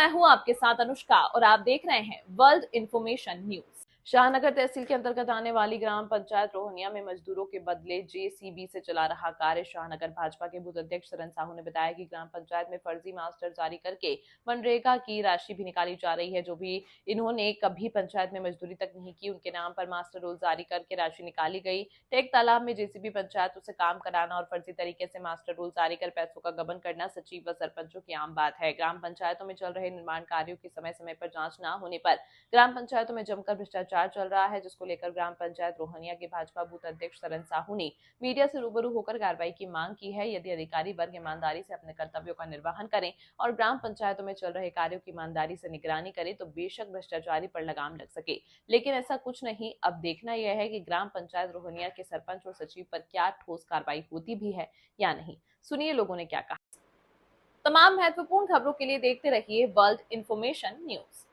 मैं हूं आपके साथ अनुष्का और आप देख रहे हैं वर्ल्ड इंफॉर्मेशन न्यूज। शाहनगर तहसील के अंतर्गत आने वाली ग्राम पंचायत रोहनिया में मजदूरों के बदले जेसीबी से चला रहा कार्य। शाहनगर भाजपा के बूथ अध्यक्ष सरन साहू ने बताया कि ग्राम पंचायत में फर्जी मास्टर जारी करके मनरेगा की राशि भी निकाली जा रही है। जो भी इन्होंने कभी पंचायत में मजदूरी तक नहीं की, उनके नाम पर मास्टर रोल जारी करके राशि निकाली गई। टेक तालाब में जेसीबी पंचायतों से काम कराना और फर्जी तरीके से मास्टर रोल जारी कर पैसों का गबन करना सचिव व सरपंचों की आम बात है। ग्राम पंचायतों में चल रहे निर्माण कार्यों की समय समय पर जांच न होने पर ग्राम पंचायतों में जमकर भ्रष्टाचार चल रहा है, जिसको लेकर ग्राम पंचायत रोहनिया के भाजपा बूथ अध्यक्ष सरन साहू ने मीडिया से रूबरू होकर कार्रवाई की मांग की है। यदि अधिकारी वर्ग ईमानदारी से अपने कर्तव्यों का निर्वहन करें और ग्राम पंचायतों में चल रहे कार्यों की ईमानदारी से निगरानी करें तो बेशक भ्रष्टाचारी पर लगाम लग सके, लेकिन ऐसा कुछ नहीं। अब देखना यह है कि ग्राम पंचायत रोहनिया के सरपंच और सचिव पर क्या ठोस कार्रवाई होती भी है या नहीं। सुनिए लोगों ने क्या कहा। तमाम महत्वपूर्ण खबरों के लिए देखते रहिए वर्ल्ड इंफॉर्मेशन न्यूज।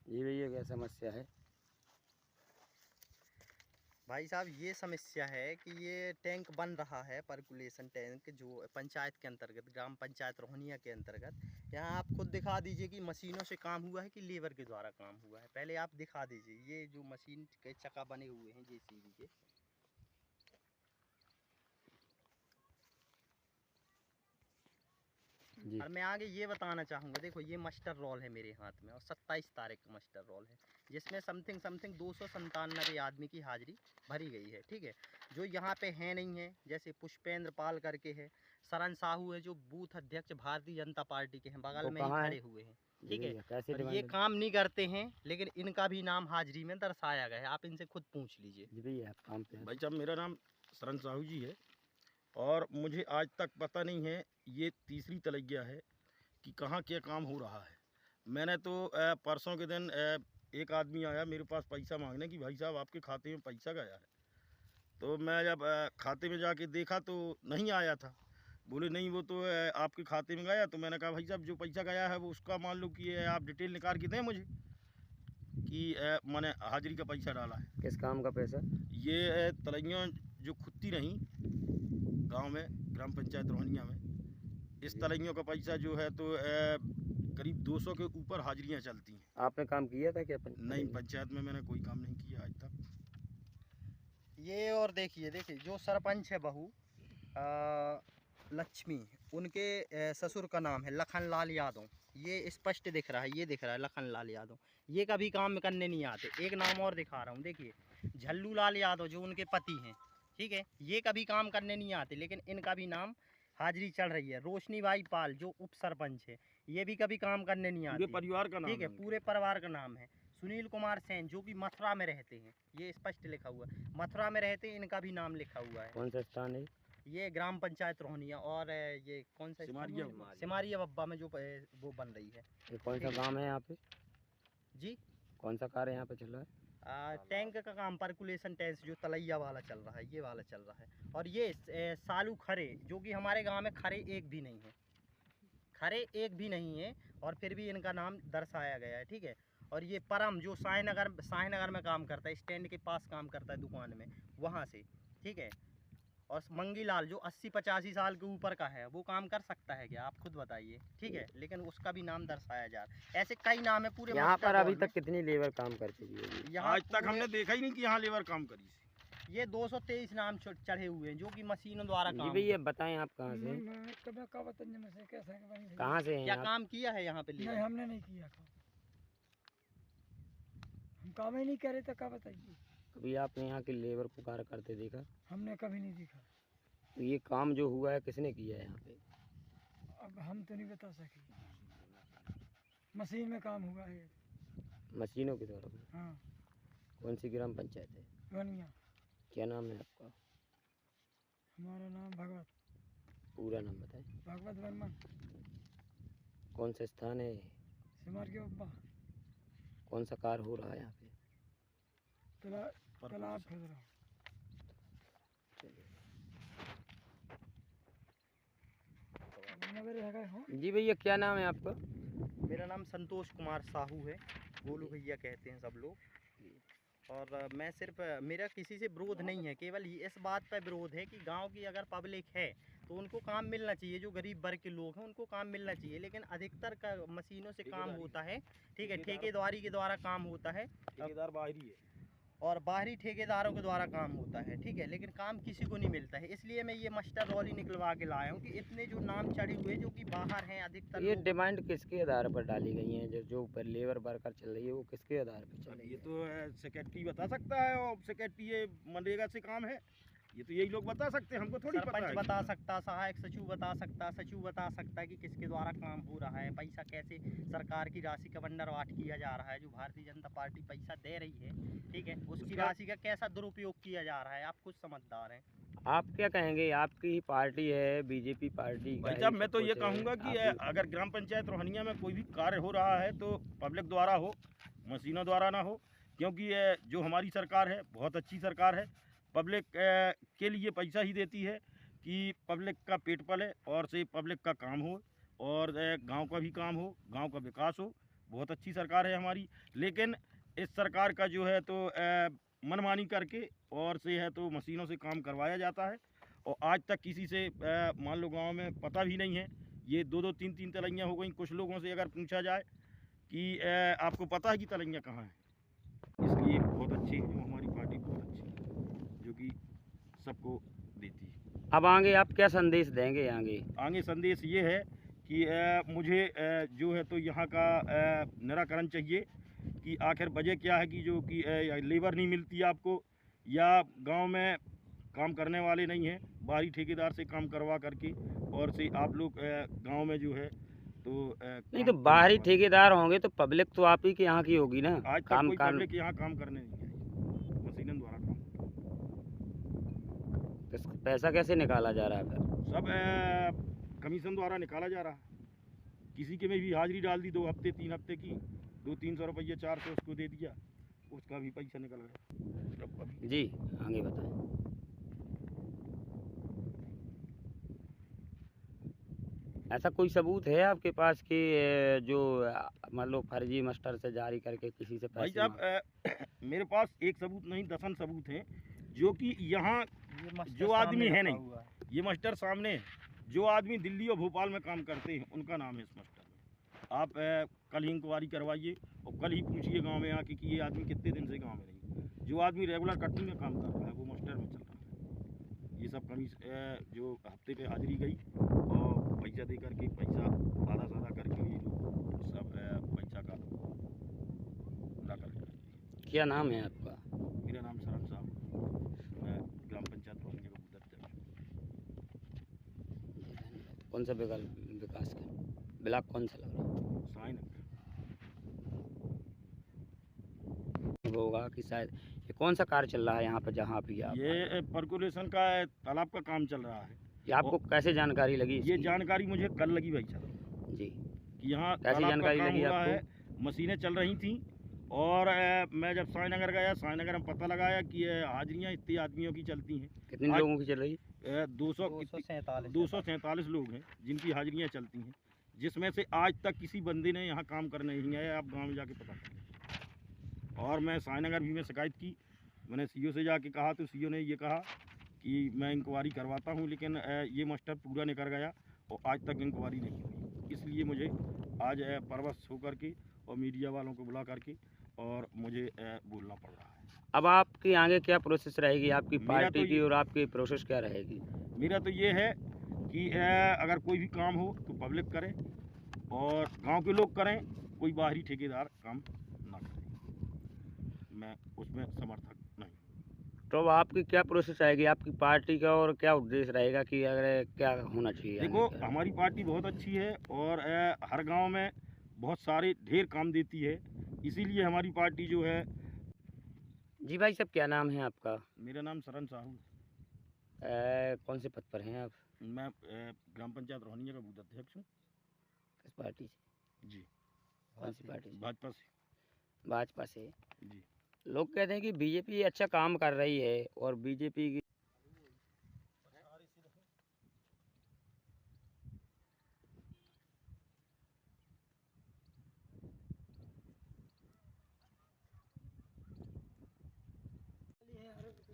जी भैया क्या समस्या है? भाई साहब ये समस्या है कि ये टैंक बन रहा है, पर्कुलेशन टैंक, जो पंचायत के अंतर्गत, ग्राम पंचायत रोहनिया के अंतर्गत। यहाँ आप खुद दिखा दीजिए कि मशीनों से काम हुआ है कि लेबर के द्वारा काम हुआ है। पहले आप दिखा दीजिए ये जो मशीन के चक्का बने हुए हैं जेसीबी के। और मैं आगे ये बताना चाहूँगा, देखो ये मास्टर रोल है मेरे हाथ में और 27 तारीख का मास्टर रोल है, जिसमें समथिंग 297 आदमी की हाजिरी भरी गई है। ठीक है, जो यहाँ पे है नहीं है, जैसे पुष्पेंद्र पाल करके है, सरन साहू है जो बूथ अध्यक्ष भारतीय जनता पार्टी के हैं, बगल में ही खड़े हुए हैं। ठीक है, और ये काम नहीं करते हैं, लेकिन इनका भी नाम हाजिरी में दर्शाया गया है। आप इनसे खुद पूछ लीजिए। भाई साहब मेरा नाम सरन साहू जी है और मुझे आज तक पता नहीं है, ये तीसरी तलैया है कि कहाँ क्या काम हो रहा है। मैंने तो परसों के दिन एक आदमी आया मेरे पास पैसा मांगने कि भाई साहब आपके खाते में पैसा गया है। तो मैं जब खाते में जाके देखा तो नहीं आया था। बोले नहीं वो तो आपके खाते में गया। तो मैंने कहा भाई साहब जो पैसा गया है वो उसका मान लो कि आप डिटेल निकाल के दें मुझे कि मैंने हाजिरी का पैसा डाला है। किस काम का पैसा? ये तलैया जो खुदती रहीं गांव में, ग्राम पंचायत रोहनिया में, इस तलैयों का पैसा जो है तो करीब 200 के ऊपर हाजिरियाँ चलती हैं। आपने काम किया था क्या? नहीं, पंचायत में मैंने कोई काम नहीं किया आज तक। ये और देखिए जो सरपंच है बहू लक्ष्मी, उनके ससुर का नाम है लखन लाल यादव। ये स्पष्ट दिख रहा है, ये दिख रहा है लखन लाल यादव। ये कभी काम करने नहीं आते। एक नाम और दिखा रहा हूँ, देखिए झल्लू लाल यादव जो उनके पति हैं। ठीक है, ये कभी काम करने नहीं आते, लेकिन इनका भी नाम हाजिरी चढ़ रही है। रोशनी बाई पाल जो उप सरपंच है, ये भी कभी काम करने नहीं आते। परिवार का नाम, ठीक है, पूरे परिवार का नाम है। सुनील कुमार सेन जो कि मथुरा में रहते हैं, ये स्पष्ट लिखा हुआ है, मथुरा में रहते हैं, इनका भी नाम लिखा हुआ है। कौन सा स्थान है? ये ग्राम पंचायत रोहनिया और ये कौन सा सिमारिया बब्बा में जो वो बन रही है। ये कौन सा काम है यहाँ पे जी? कौन सा कार्य यहाँ पे चल रहा है? टैंक का काम, पर्कुलेशन टैंक जो तलैया वाला चल रहा है, ये वाला चल रहा है। और ये सालू खरे जो कि हमारे गांव में खरे एक भी नहीं है, खरे एक भी नहीं है, और फिर भी इनका नाम दर्शाया गया है। ठीक है, और ये परम जो शाहनगर में काम करता है, स्टैंड के पास काम करता है दुकान में, वहाँ से। ठीक है, और मंगीलाल जो 80-85 साल के ऊपर का है, वो काम कर सकता है क्या? आप खुद बताइए। ठीक है, लेकिन उसका भी नाम दर्शाया जा रहा है। ऐसे कई नाम है पूरे यहाँ पर। अभी तक कितनी लेबर काम करती है? आज तक हमने देखा ही नहीं कि यहाँ लेबर काम करी। ये 223 नाम चढ़े हुए हैं जो कि मशीनों द्वारा काम। भैया बताएं आप कहाँ से? कहाँ से हैं? क्या काम किया है यहाँ पे? नहीं, हमने नहीं किया काम। हम काम ही नहीं करे तो क्या बताइए। कभी आपने यहाँ की लेबर को कार्य करते देखा? हमने कभी नहीं देखा। तो ये काम जो हुआ है किसने किया है यहाँ पे? अब हम तो नहीं बता सके। मशीन में काम हुआ है। मशीनों की तरफ? हाँ। कौन सी ग्राम पंचायत है? रोहनिया। क्या नाम है आपका? हमारा नाम भगवत। पूरा नाम बताएं। भगवत वर्मन। कौन सा स्थान है? सिमारिया बब्बा। कौन सा कार्य हो रहा है यहाँ पे? तालाब खोद रहा हूँ। जी भैया क्या नाम है आपका? मेरा नाम संतोष कुमार साहू है, गोलू भैया कहते हैं सब लोग। और मैं सिर्फ, मेरा किसी से विरोध नहीं है, केवल इस बात पर विरोध है कि गांव की अगर पब्लिक है तो उनको काम मिलना चाहिए। जो गरीब वर्ग के लोग हैं उनको काम मिलना चाहिए, लेकिन अधिकतर का मशीनों से काम होता है। ठीक है, ठेकेदारी के द्वारा काम होता है ठेकेदार बाहरी है और बाहरी ठेकेदारों के द्वारा काम होता है। ठीक है, लेकिन काम किसी को नहीं मिलता है। इसलिए मैं ये मास्टर रॉली निकलवा के लाया हूँ कि इतने जो नाम चढ़े हुए जो कि बाहर हैं अधिकतर ये लोग। डिमांड किसके आधार पर डाली गई है? जो ऊपर लेबर वर्कर चल रही है वो किसके आधार पर चल अब रही ये है? तो सेक्रेटरी बता सकता है, और सेक्रेटरी ये मनरेगा से काम है, ये तो यही लोग बता सकते हैं, हमको थोड़ी पता सरपंच है। बता सकता, सहायक सचिव बता सकता, सचिव बता सकता कि किसके द्वारा काम हो रहा है, पैसा कैसे सरकार की राशि का बंदरवाट किया जा रहा है। जो भारतीय जनता पार्टी पैसा दे रही है, ठीक है, उसकी उसका- राशि का कैसा दुरुपयोग किया जा रहा है, आप खुद समझदार हैं। आप क्या कहेंगे? आपकी ही पार्टी है, बीजेपी पार्टी का भाई ही साहब, सब मैं तो ये कुछ है। कहूँगा कि आप भी- अगर ग्राम पंचायत रोहनिया में कोई भी कार्य हो रहा है तो पब्लिक द्वारा हो, मशीनों द्वारा ना हो, क्योंकि जो हमारी सरकार है बहुत अच्छी सरकार है। पब्लिक के लिए पैसा ही देती है कि पब्लिक का पेट पले और से पब्लिक का काम हो और गांव का भी काम हो, गांव का विकास हो। बहुत अच्छी सरकार है हमारी, लेकिन इस सरकार का जो है तो मनमानी करके और से है तो मशीनों से काम करवाया जाता है। और आज तक किसी से मान लो गांव में पता भी नहीं है। ये 2-2 3-3 तलैयाँ हो गई। कुछ लोगों से अगर पूछा जाए कि आपको पता है कि तलैयाँ कहाँ हैं, इसलिए बहुत अच्छी है जो हमारी पार्टी, बहुत अच्छी है जो कि सबको देती है। अब आगे आप क्या संदेश देंगे? आगे संदेश ये है कि मुझे जो है तो यहाँ का निराकरण चाहिए कि आखिर वजह क्या है कि जो कि लेबर नहीं मिलती आपको, या गांव में काम करने वाले नहीं हैं, बाहरी ठेकेदार से काम करवा करके और से आप लोग गांव में जो है तो नहीं काम तो बाहरी करने वाले। ठेकेदार होंगे तो पब्लिक तो आप ही के यहाँ की होगी ना। आज तक काम कोई काम पब्लिक यहाँ काम करने नहीं आई, मशीनों द्वारा काम। तो पैसा कैसे निकाला जा रहा है फिर? सब कमीशन द्वारा निकाला जा रहा है। किसी के में भी हाजिरी डाल दी 2 हफ्ते 3 हफ्ते की, 200-300 रुपये 400 उसको दे दिया, उसका भी पैसा निकल गया। अब अभी जी आगे बताएं। ऐसा कोई सबूत है आपके पास कि जो मान लो फर्जी मास्टर से जारी करके किसी से भाई पैसे साहब, मेरे पास एक सबूत नहीं दसन सबूत हैं जो कि यहाँ ये मास्टर जो आदमी सामने है रखा नहीं, हुआ है। ये मास्टर सामने है। जो आदमी दिल्ली और भोपाल में काम करते हैं उनका नाम है इस मास्टर में। आप कल ही इंक्वायरी करवाइए और कल ही पूछिए गांव में आके कि ये आदमी कितने दिन से गांव में नहीं। जो आदमी रेगुलर कटिंग में काम कर रहा है वो मास्टर में चल रहा है। ये सब कमी जो हफ्ते पे हाजिरी गई और पैसा दे करके, पैसा आधा साधा करके ये लोग सब पैसा का नकल कर दिए। क्या नाम है आपका? मेरा नाम सरन साहब, मैं ग्राम पंचायत रोहनिया का बूथ अध्यक्ष हूँ। कौन सा विकास का ब्लॉक कौन सा लग रहा है? साइन नगर। वो होगा कि शायद ये कौन सा कार्य चल रहा है यहाँ पर जहाँ भी आप ये पर्कुलेशन का तालाब का काम चल रहा है। ये आपको कैसे जानकारी लगी ये इसकी? जानकारी मुझे कल लगी भाई साहब जी कि यहाँ कैसी तालाब का जानकारी काम लगी हो रहा आपको? है, मशीनें चल रही थी और मैं जब साईनगर गया, साईनगर में पता लगाया कि हाजिरियाँ इतनी आदमियों की चलती हैं। कितने आज- लोगों की चल रही है? 247 लोग हैं जिनकी हाजिरियाँ चलती हैं, जिसमें से आज तक किसी बंदे ने यहाँ काम करने नहीं आया। आप गाँव में जाके पता करें। और मैं साईनगर भी में शिकायत की, मैंने सीओ से जाके कहा तो सीओ ने ये कहा कि मैं इंक्वायरी करवाता हूँ, लेकिन ये मास्टर पूरा निकल गया और आज तक इंक्वायरी नहीं हुई। इसलिए मुझे आज परवश होकर के और मीडिया वालों को बुला करके और मुझे बोलना पड़ रहा है। अब आपकी आगे क्या प्रोसेस रहेगी? आपकी मेरा पार्टी तो की ये- और आपकी प्रोसेस क्या रहेगी? मेरा तो ये है कि अगर कोई भी काम हो तो पब्लिक करे और गांव के लोग करें, कोई बाहरी ठेकेदार काम ना करे। मैं उसमें समर्थक नहीं। तो अब आपकी क्या प्रोसेस रहेगी आपकी पार्टी का, और क्या उद्देश्य रहेगा कि अगर क्या होना चाहिए आगे देखो, क्या? हमारी पार्टी बहुत अच्छी है और हर गांव में बहुत सारे ढेर काम देती है, इसीलिए हमारी पार्टी जो है। जी भाई साहब क्या नाम है आपका? मेरा नाम सरन साहू है। कौन से पद पर हैं आप? मैं ग्राम पंचायत रोहनिया का बूथ अध्यक्ष हूँ। किस पार्टी से? जी, कौन सी पार्टी से? भाजपा से। भाजपा से। जी, लोग कहते हैं कि बीजेपी अच्छा काम कर रही है और बीजेपी की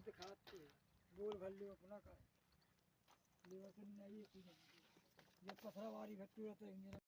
दिखाते बोल भल्लू अपना का लेबर तो नहीं आई है, ये पथरावारी भट्टू रहते हैं